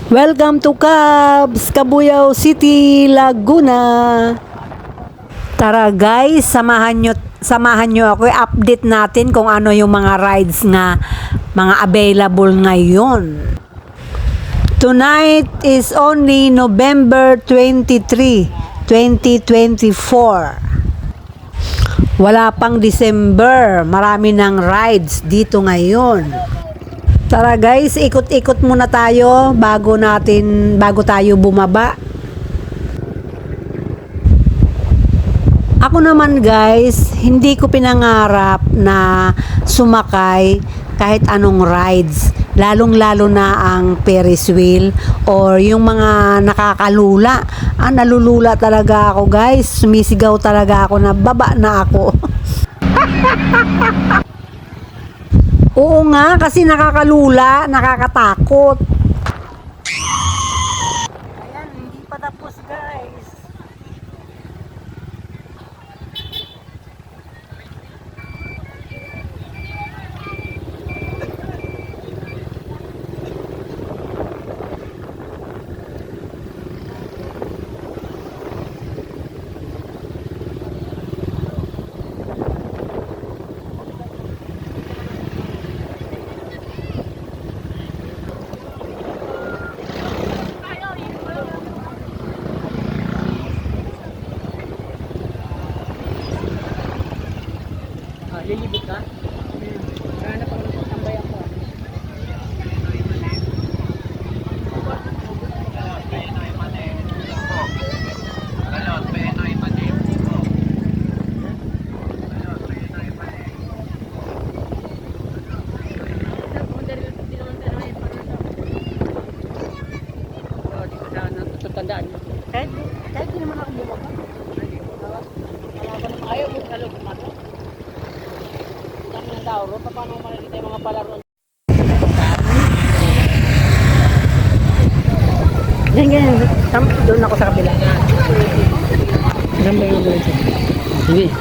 Welcome to Cubs, Cabuyao City, Laguna. Tara guys, samahan nyo ako i-update natin kung ano yung mga rides nga mga available ngayon. Tonight is only November 23, 2024. Wala pang December, marami ng rides dito ngayon. Tara guys, ikot-ikot muna tayo bago tayo bumaba. Ako naman guys, hindi ko pinangarap na sumakay kahit anong rides, lalong-lalo na ang Ferris wheel or yung mga nakakalula. Nalulula talaga ako guys, sumisigaw talaga ako na baba na ako. Oo nga, kasi nakakalula, nakakatakot. Ayan, hindi pa tapos guys. Lilibot ka? Sana pang tambay ako. Kahit di naman ako bumaba. Ayaw mo sa loob kumato. Kami ng tao ro, paano mo makikita yung mga palaro? Ganyan, doon ako sa kabila. Saan ba yung doon? Sige.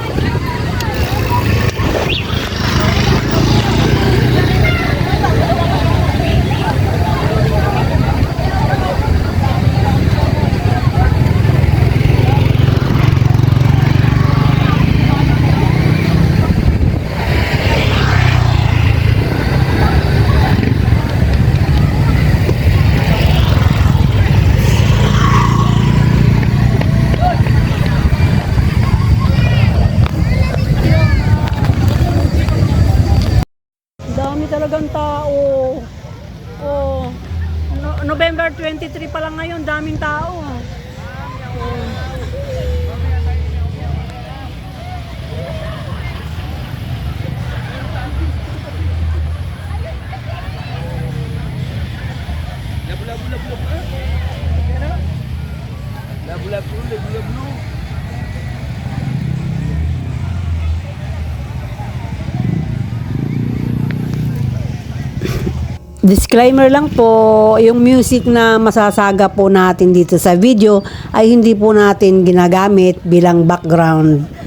Dami talagang tao. Oh, November 23 pa lang ngayon, daming tao. Disclaimer lang po, yung music na masasaga po natin dito sa video ay hindi po natin ginagamit bilang background.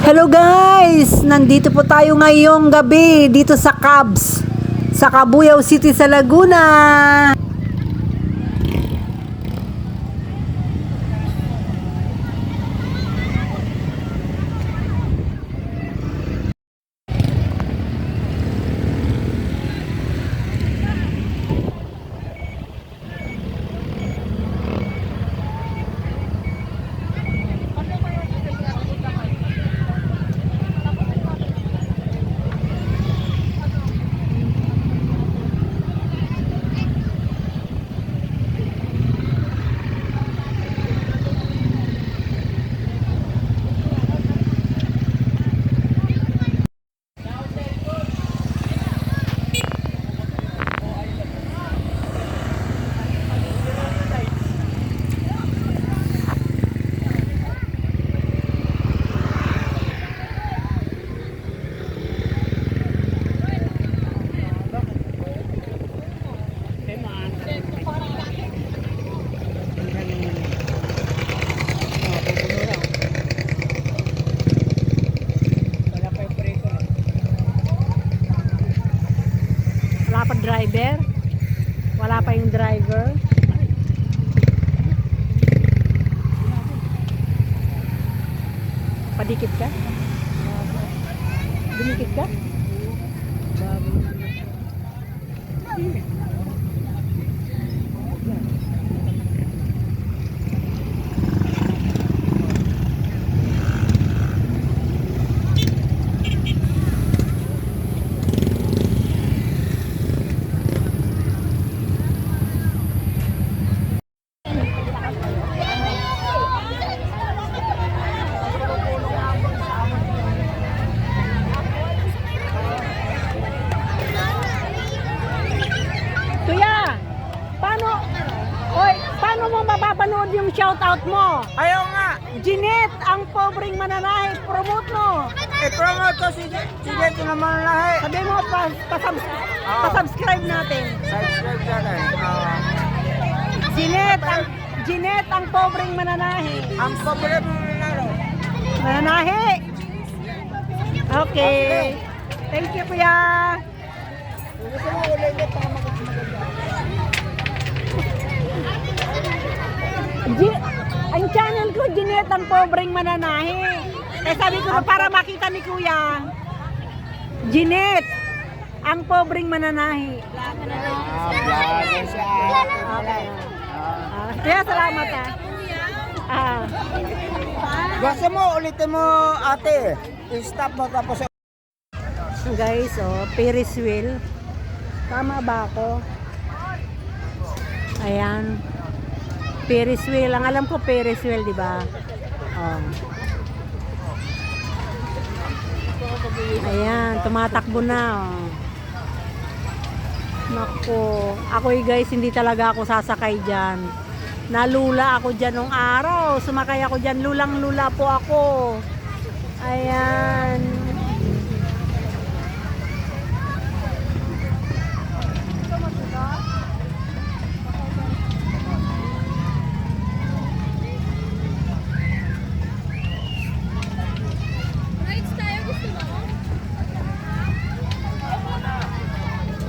Hello guys! Nandito po tayo ngayong gabi dito sa Cubs, sa Cabuyao City sa Laguna. driver. Wala pa yung driver. Padikit ka? Dumikit ka? Kuya, paano mo mapapanood yung shoutout mo? Ayaw nga! Jeanette, ang pobreng mananahe, promote mo. I-promote ko si Jeanette naman lahi. Sabi mo, pa-subscribe natin. Subscribe ka na. Jeanette, ang pobreng mananahe. Ang paborito mo nilaro. Mananahe. Okay. Thank you, kuya. Gusto mo ulit para Ang channel ko, Jeanette, ang pobreng mananahe. Kaya sabi ko para makita ni kuya, Jeanette, ang pobreng mananahe. vlogger siya. Okay. Kaya salamat ah. Gusto mo ulitin mo ate. I-stop mo tapos. Guys, Ferris wheel. Tama ba ako? Ayan. Ferris wheel. Ang alam ko Ferris wheel, di ba? Ayan, tumatakbo na. Naku. Ako guys, hindi talaga ako sasakay dyan. Nalula ako dyan nung araw. Sumakay ako dyan. Lulang-lula po ako. Ayan.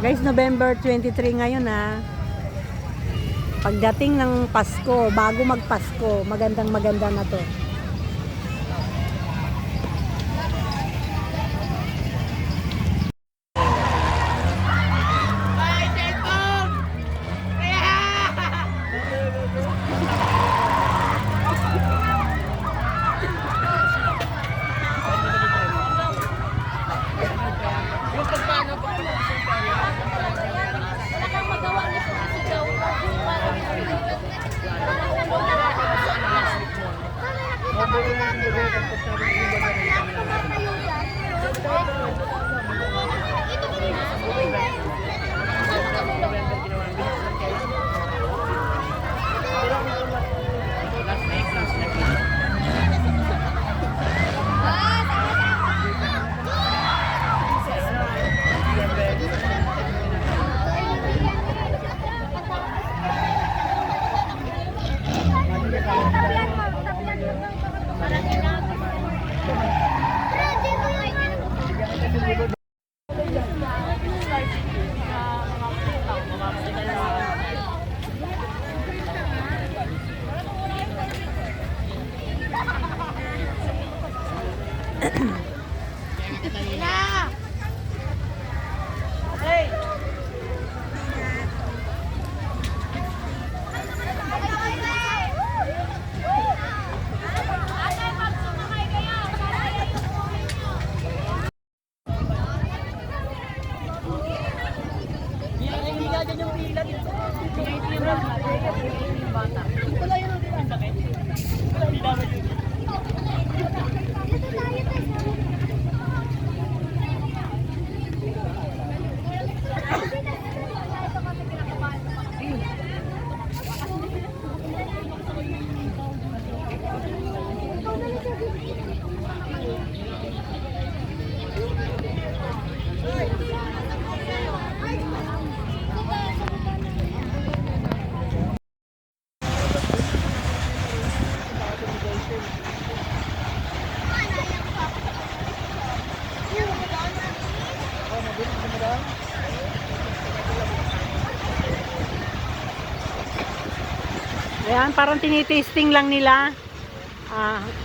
Guys, November 23 ngayon Pagdating ng Pasko, bago magpasko, magandang-maganda na to. Ayan, parang tinitesting lang nila.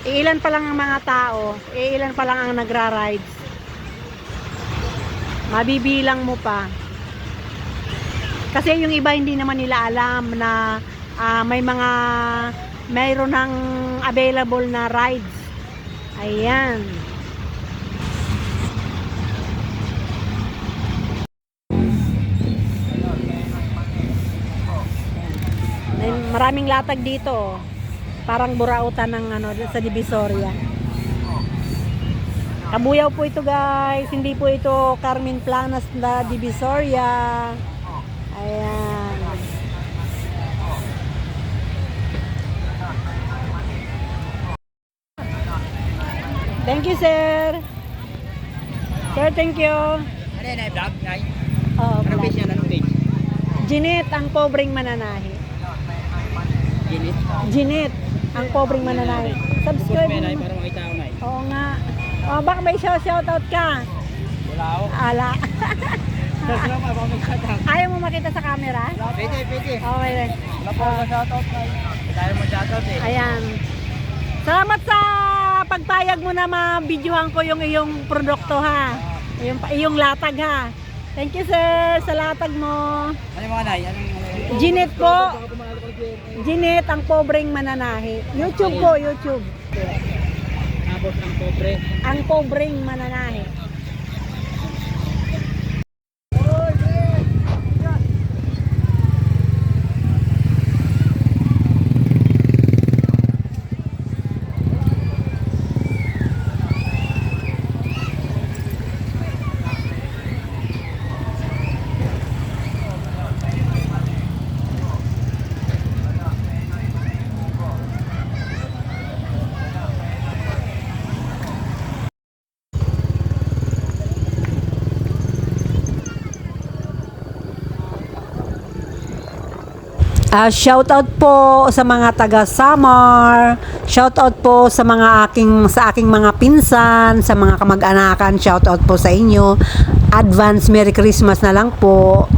Ilan pa lang ang mga tao, ilan pa lang ang nagra-rides. Mabibilang mo pa. Kasi yung iba hindi naman nila alam na mayroon ng available na rides. Ayan. Maraming latag dito. Parang burautan ng sa Divisoria. Kabuyaw po ito guys. Hindi po ito Carmen Planas na Divisoria. Ayan. Thank you sir. Sir, thank you. Ano yan, vlog? Nay? Oh, Anong page yan? Anong page? Jeanette, ang pobreng mananahi. Ginit? Jeanette, ang pobreng mananahi. Subscribe Nay, mo. para makita ako, Nay. Oo nga. Oh, baka may shoutout ka. Wala ako. Ala. Kasi naman, baka mag-shoutout. Ayaw mo makita sa camera? Pwede, pwede. Okay rin. Wala po ako shoutout, Nay. Hindi tayo mag-shoutout eh. Ayan. Salamat sa pagpayag mo na ma-videohan ko yung iyong produkto ha. Iyong latag ha. Thank you sir sa latag mo. Ano yung mga, Nay? Anong... Jeanette po. Jeanette, ang pobreng mananahi. YouTube po, YouTube. Tapos ang pobre. Ang pobreng mananahi. Shoutout po sa mga taga Samar. Shoutout po sa aking mga pinsan, sa mga kamag-anakan. Shoutout po sa inyo. Advance Merry Christmas na lang po.